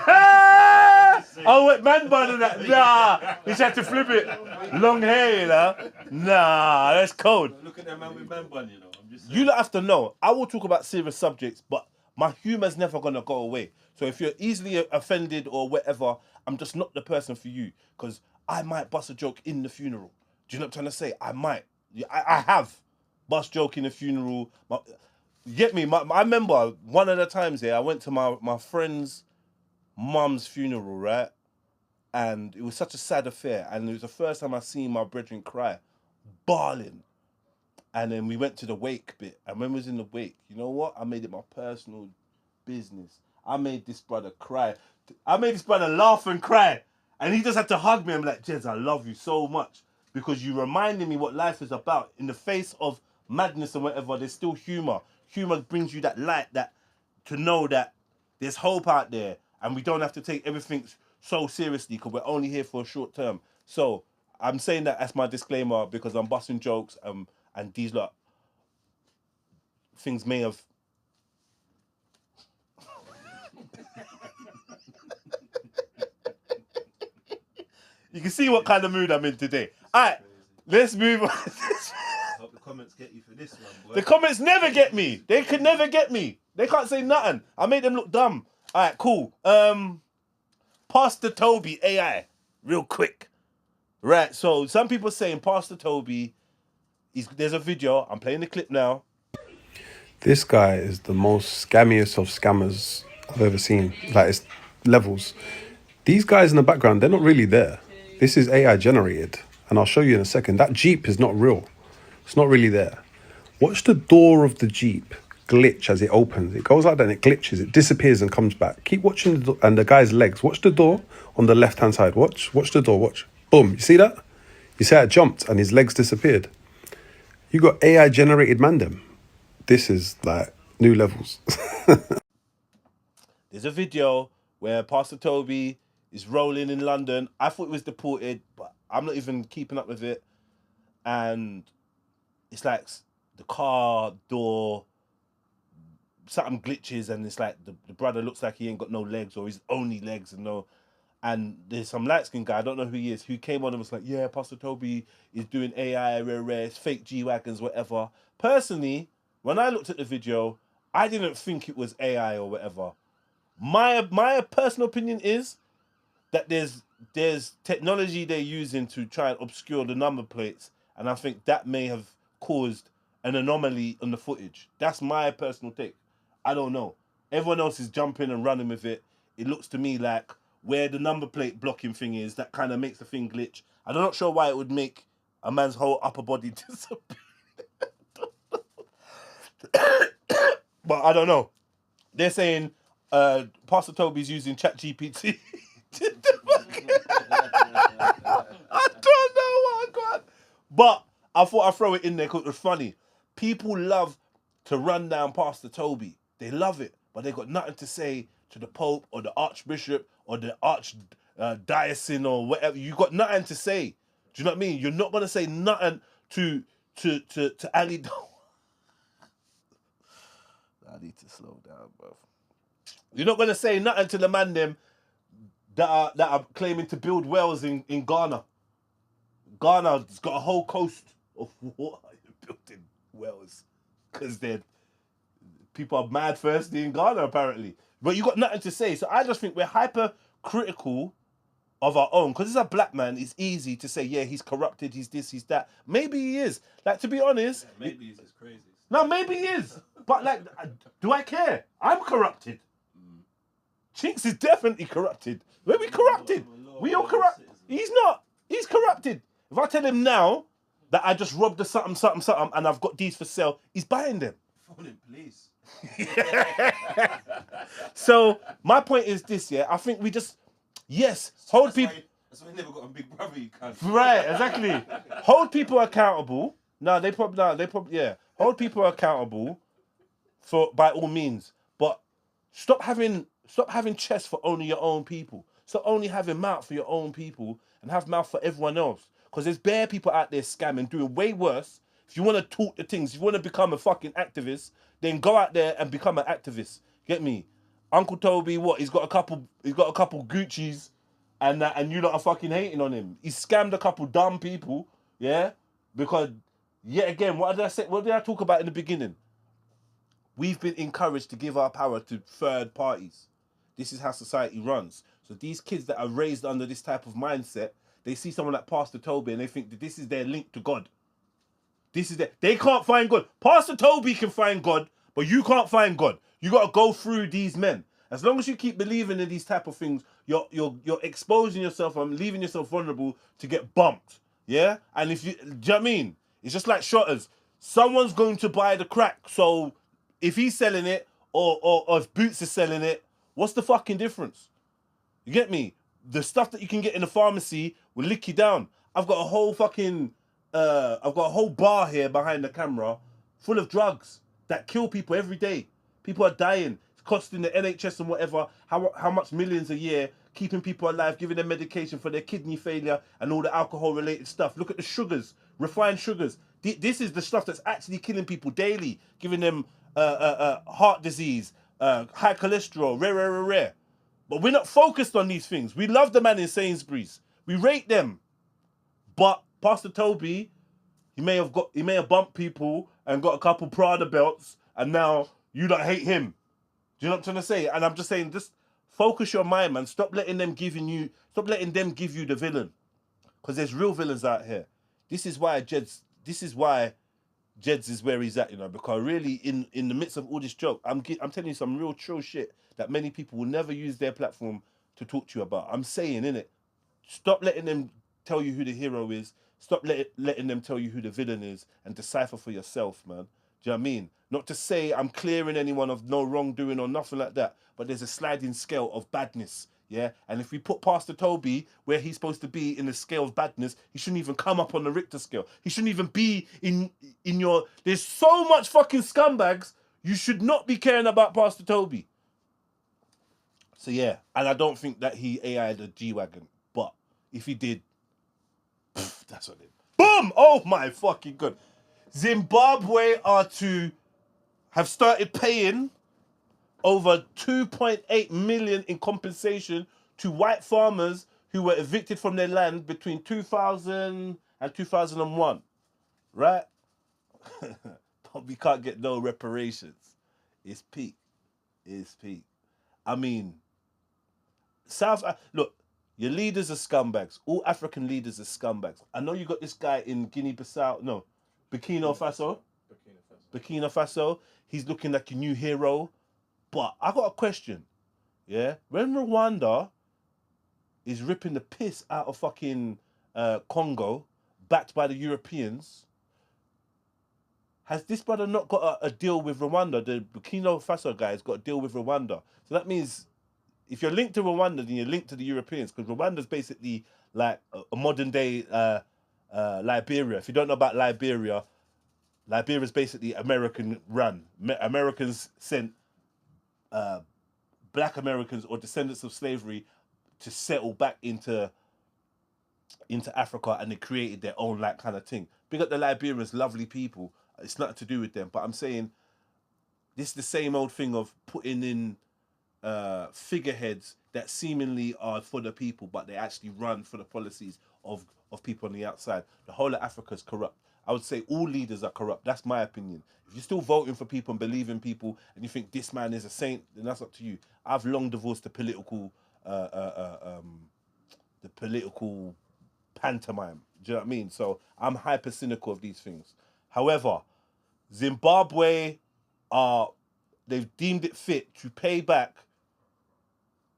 Oh, wait, man bun and that. Nah, you tried to flip it. Long hair, you know? Nah, that's cold. Look at that man with man bun, you know. I'm just saying. You don't have to know. I will talk about serious subjects, but my humour's never going to go away. So if you're easily offended or whatever, I'm just not the person for you. Because I might bust a joke in the funeral. Do you know what I'm trying to say? I might. I have bust joke in the funeral. You get me? I remember one of the times I went to my friend's mum's funeral, right? And it was such a sad affair. And it was the first time I seen my brethren cry, bawling. And then we went to the wake bit. And when we was in the wake, you know what? I made it my personal business. I made this brother cry. I made this brother laugh and cry. And he just had to hug me and be like, Jez, I love you so much. Because you reminded me what life is about. In the face of madness and whatever, there's still humour. Humour brings you that light, that to know that there's hope out there. And we don't have to take everything so seriously because we're only here for a short term. So I'm saying that as my disclaimer because I'm busting jokes and these things may have... You can see what kind of mood I'm in today. All right, let's move on. I hope the comments get you for this one, boy. The comments never get me. They could never get me. They can't say nothing. I made them look dumb. All right, cool. Pastor Toby AI, real quick. Right, so some people saying Pastor Toby, there's a video. I'm playing the clip now. This guy is the most scammiest of scammers I've ever seen. It's levels. These guys in the background, they're not really there. This is AI generated. And I'll show you in a second. That Jeep is not real. It's not really there. Watch the door of the Jeep glitch as it opens. It goes like that and it glitches. It disappears and comes back. Keep watching the door and the guy's legs. Watch the door on the left-hand side. Watch the door. Watch. Boom. You see that? You see how it jumped and his legs disappeared. You got AI generated mandem. This is like new levels. There's a video where Pastor Toby is rolling in London. I thought it was deported, but I'm not even keeping up with it. And it's like the car door, something glitches, and it's like the brother looks like he ain't got no legs, or his only legs and there's some light-skinned guy, I don't know who he is, who came on and was like, yeah, Pastor Toby is doing AI, it's fake G-Wagons, whatever. Personally, when I looked at the video, I didn't think it was AI or whatever. My personal opinion is that there's technology they're using to try and obscure the number plates, and I think that may have caused an anomaly on the footage. That's my personal take. I don't know. Everyone else is jumping and running with it. It looks to me like where the number plate blocking thing is, that kind of makes the thing glitch. I'm not sure why it would make a man's whole upper body disappear. But I don't know. They're saying Pastor Toby's using ChatGPT. I don't know what I got. But I thought I'd throw it in there because it was funny. People love to run down Pastor Toby. They love it, but they got nothing to say to the Pope or the Archbishop or the Archdiocese or whatever. You got nothing to say. Do you know what I mean? You're not gonna say nothing to Ali. I need to slow down, bro. You're not gonna say nothing to the man them that are claiming to build wells in Ghana. Ghana's got a whole coast of water building wells because people are mad thirsty in Ghana apparently. But you got nothing to say. So I just think we're hyper critical of our own, because as a black man, it's easy to say, yeah, he's corrupted, he's this, he's that. Maybe he is. Like, to be honest, Yeah, maybe he's as crazy. no, maybe he is. But like, do I care? I'm corrupted. Chinks is definitely corrupted. We're we corrupted. We all corrupt. He's not. He's corrupted. If I tell him now that I just robbed the something and I've got these for sale, he's buying them. Phone him, please. So my point is this, yeah. I think we just hold people. That's why he never got a big brother. You can't. Right, exactly. Hold people accountable. They probably yeah. Hold people accountable for by all means, but stop having chest for only your own people. Stop only having mouth for your own people and have mouth for everyone else. Because there's bare people out there scamming, doing way worse. If you want to talk the things, if you want to become a fucking activist, then go out there and become an activist. Get me? Uncle Toby, what? He's got a couple Gucci's, and you lot are fucking hating on him. He scammed a couple dumb people, yeah? Because yet again, what did I say? What did I talk about in the beginning? We've been encouraged to give our power to third parties. This is how society runs. So these kids that are raised under this type of mindset, they see someone like Pastor Toby and they think that this is their link to God. They can't find God. Pastor Toby can find God, but you can't find God. You got to go through these men. As long as you keep believing in these type of things, you're exposing yourself and leaving yourself vulnerable to get bumped. Yeah? And do you know what I mean? It's just like shotters. Someone's going to buy the crack. So if he's selling it or if Boots is selling it, what's the fucking difference? You get me? The stuff that you can get in the pharmacy will lick you down. I've got a whole bar here behind the camera full of drugs that kill people every day. People are dying. It's costing the NHS and whatever how much millions a year, keeping people alive, giving them medication for their kidney failure and all the alcohol related stuff. Look at the sugars, refined sugars. This is the stuff that's actually killing people daily, giving them heart disease, high cholesterol, rare. But we're not focused on these things. We love the man in Sainsbury's. We rate them. But Pastor Toby, he may have bumped people and got a couple Prada belts, and now you don't hate him. Do you know what I'm trying to say? And I'm just saying, just focus your mind, man. Stop letting them give you the villain. Because there's real villains out here. This is why Jeds is where he's at, you know, because really in the midst of all this joke, I'm telling you some real true shit that many people will never use their platform to talk to you about. I'm saying, innit? Stop letting them tell you who the hero is. Stop letting them tell you who the villain is and decipher for yourself, man. you know what I mean? Not to say I'm clearing anyone of no wrongdoing or nothing like that, but there's a sliding scale of badness, yeah? And if we put Pastor Toby where he's supposed to be in the scale of badness, he shouldn't even come up on the Richter scale. He shouldn't even be in your... There's so much fucking scumbags, you should not be caring about Pastor Toby. So yeah, and I don't think that he AI'd a G-Wagon, but if he did, that's what it is. Boom! Oh my fucking God. Zimbabwe are to have started paying over 2.8 million in compensation to white farmers who were evicted from their land between 2000 and 2001, right? But we can't get no reparations. It's peak. It's peak. I mean, look, your leaders are scumbags. All African leaders are scumbags. I know you got this guy in Burkina Faso. He's looking like a new hero. But I got a question. Yeah? When Rwanda is ripping the piss out of fucking Congo, backed by the Europeans, has this brother not got a deal with Rwanda? The Burkina Faso guy's got a deal with Rwanda. So that means if you're linked to Rwanda, then you're linked to the Europeans, because Rwanda's basically like a modern day Liberia. If you don't know about Liberia, Liberia's basically American run. Americans sent black Americans or descendants of slavery to settle back into Africa, and they created their own like kind of thing. Big up the Liberians, lovely people. It's nothing to do with them, but I'm saying this is the same old thing of putting in figureheads that seemingly are for the people, but they actually run for the policies of people on the outside. The whole of Africa is corrupt. I would say all leaders are corrupt. That's my opinion. If you're still voting for people and believe in people, and you think this man is a saint, then that's up to you. I've long divorced the political pantomime. Do you know what I mean? So I'm hyper cynical of these things. However, Zimbabwe they've deemed it fit to pay back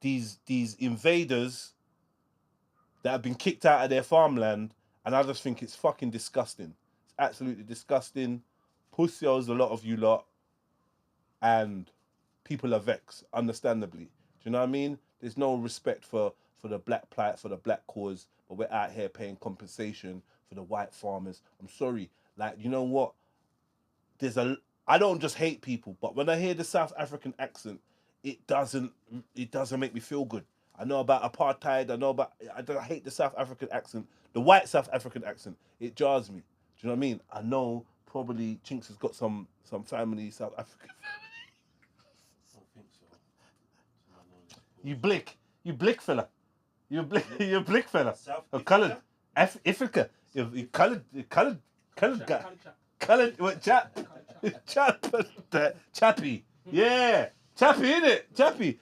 these invaders that have been kicked out of their farmland, and I just think it's fucking disgusting. It's absolutely disgusting. Pussios, a lot of you lot, and people are vexed, understandably. Do you know what I mean? There's no respect for the black plight, for the black cause, but we're out here paying compensation for the white farmers. I'm sorry. Like, you know what? I don't just hate people, but when I hear the South African accent, it doesn't make me feel good. I know about apartheid. I hate the South African accent, the white South African accent. It jars me. Do you know what I mean? I know probably Chinks has got some family, South African family. I don't think so. You blick fella. You're a blick fella. Coloured. Africa. You coloured guy. Coloured, what, Chappy. Yeah. Chappy, innit? Chappy.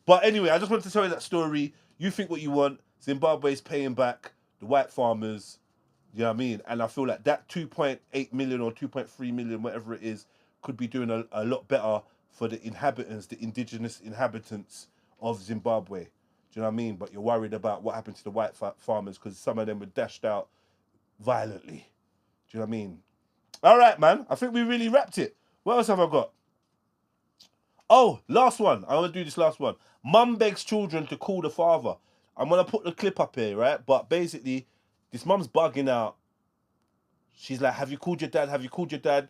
But anyway, I just wanted to tell you that story. You think what you want. Zimbabwe's paying back the white farmers. You know what I mean? And I feel like that 2.8 million or 2.3 million, whatever it is, could be doing a lot better for the inhabitants, the indigenous inhabitants of Zimbabwe. Do you know what I mean? But you're worried about what happened to the white farmers because some of them were dashed out violently. Do you know what I mean? All right, man. I think we really wrapped it. What else have I got? Oh, last one. I want to do this last one. Mum begs children to call the father. I'm going to put the clip up here, right? But basically, this mum's bugging out. She's like, have you called your dad? Have you called your dad?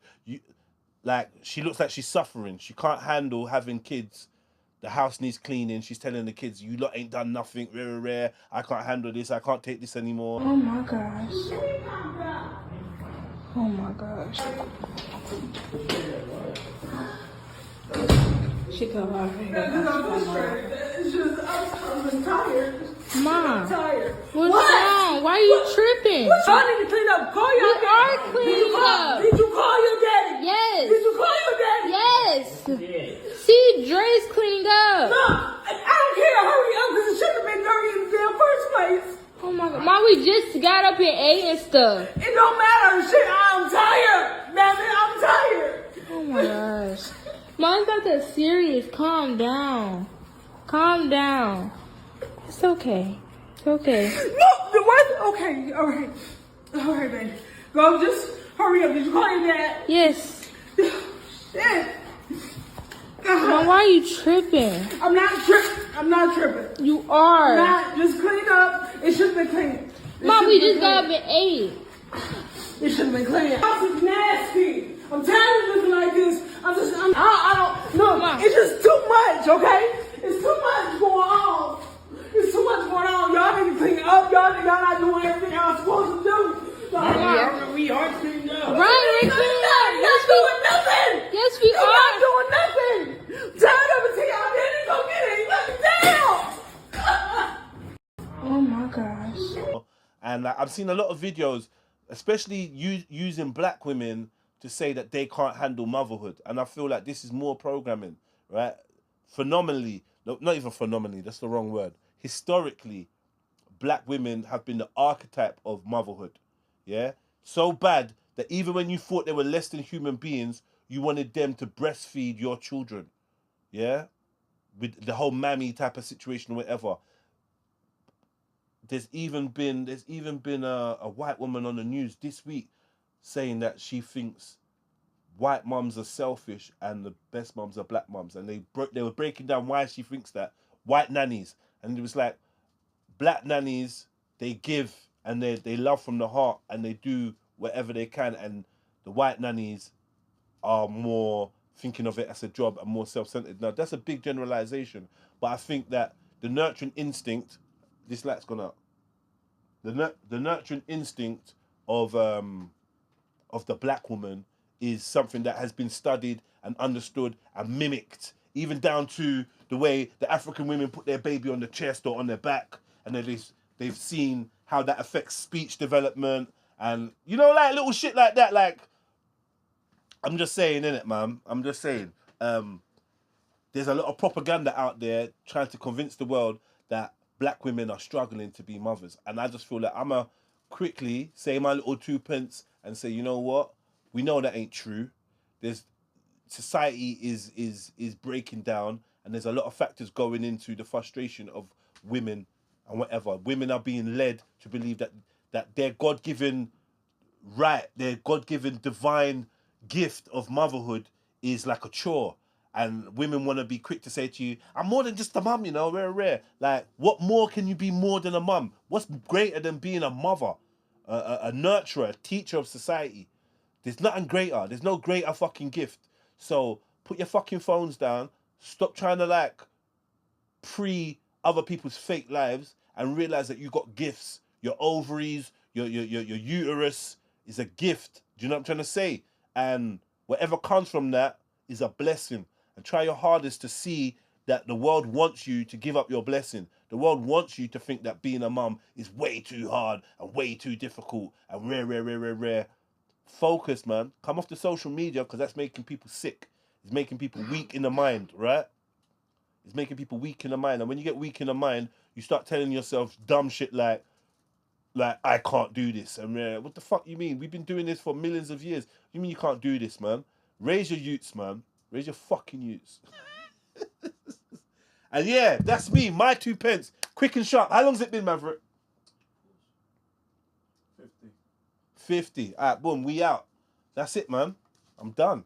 She looks like she's suffering. She can't handle having kids. The house needs cleaning. She's telling the kids, you lot ain't done nothing. Rare. I can't handle this. I can't take this anymore. Oh, my gosh. Oh, my gosh. She come out here. It's just, I'm tired. Mom, what's wrong? Why are you tripping? I need to clean up. Call your daddy. We are cleaning up. Did you call your daddy? Yes. Did you call your daddy? Yes. See, Dre's cleaning up. No, I don't care. Hurry up because it shouldn't have been dirty in the damn first place. Oh my God. Mom, we just got up and ate and stuff. It don't matter. Shit, I'm tired. Man, I'm tired. Oh my gosh. Mom's not that serious. Calm down. Calm down. It's okay. It's okay. No, the what? Okay, all right. All right, baby. Go, just hurry up. Did you call your dad? Yes. Shit. Mom, why are you tripping? I'm not tripping. I'm not tripping. You are. I'm not. Just clean up. It should have been clean. Mom, we just got up at 8. It should have been clean. House is nasty. I'm tired of looking like this. I don't. No, Mom. It's just too much, okay? It's too much going on. It's too much going on. Y'all need to clean up. Y'all not doing everything y'all supposed to do. We are cleaning up. Right, we're cleaning up. Yes, doing nothing. Yes, we are. Not doing nothing. Tired of it till y'all didn't go get it. You let me down. Oh my gosh. And I've seen a lot of videos, especially using black women to say that they can't handle motherhood. And I feel like this is more programming, right? Phenomenally, not even phenomenally, that's the wrong word. Historically, black women have been the archetype of motherhood. Yeah, so bad that even when you thought they were less than human beings, you wanted them to breastfeed your children. Yeah, with the whole mammy type of situation, or whatever. There's even been a white woman on the news this week saying that she thinks white mums are selfish and the best mums are black mums, and they were breaking down why she thinks that. White nannies, and it was like, black nannies, they give and they love from the heart and they do whatever they can, and the white nannies are more thinking of it as a job and more self-centered. Now that's a big generalization, but I think that the nurturing instinct, this light's gone out. The nurturing instinct of the black woman is something that has been studied and understood and mimicked, even down to the way the African women put their baby on the chest or on their back, and they've seen how that affects speech development and, you know, like little shit like that. Like, I'm just saying, innit, man? I'm just saying. There's a lot of propaganda out there trying to convince the world that black women are struggling to be mothers. And I just feel like I'm a quickly say my little 2 pence and say, you know what? We know that ain't true. Society is breaking down, and there's a lot of factors going into the frustration of women and whatever. Women are being led to believe that their God-given right, their God-given divine gift of motherhood is like a chore. And women want to be quick to say to you, I'm more than just a mum, you know, rare. Like, what more can you be more than a mum? What's greater than being a mother, a nurturer, a teacher of society? There's nothing greater. There's no greater fucking gift. So put your fucking phones down. Stop trying to like other people's fake lives and realize that you got gifts. Your ovaries, your uterus is a gift. Do you know what I'm trying to say? And whatever comes from that is a blessing. And try your hardest to see that the world wants you to give up your blessing. The world wants you to think that being a mum is way too hard and way too difficult and rare. Focus, man. Come off the social media, because that's making people sick. It's making people weak in the mind, right? It's making people weak in the mind. And when you get weak in the mind, you start telling yourself dumb shit like I can't do this. And what the fuck you mean? We've been doing this for millions of years. You mean you can't do this, man? Raise your youths, man. Raise your fucking youths. And yeah, that's me, my 2 pence. Quick and sharp. How long's it been, Maverick? 50. All right, boom, we out. That's it, man. I'm done.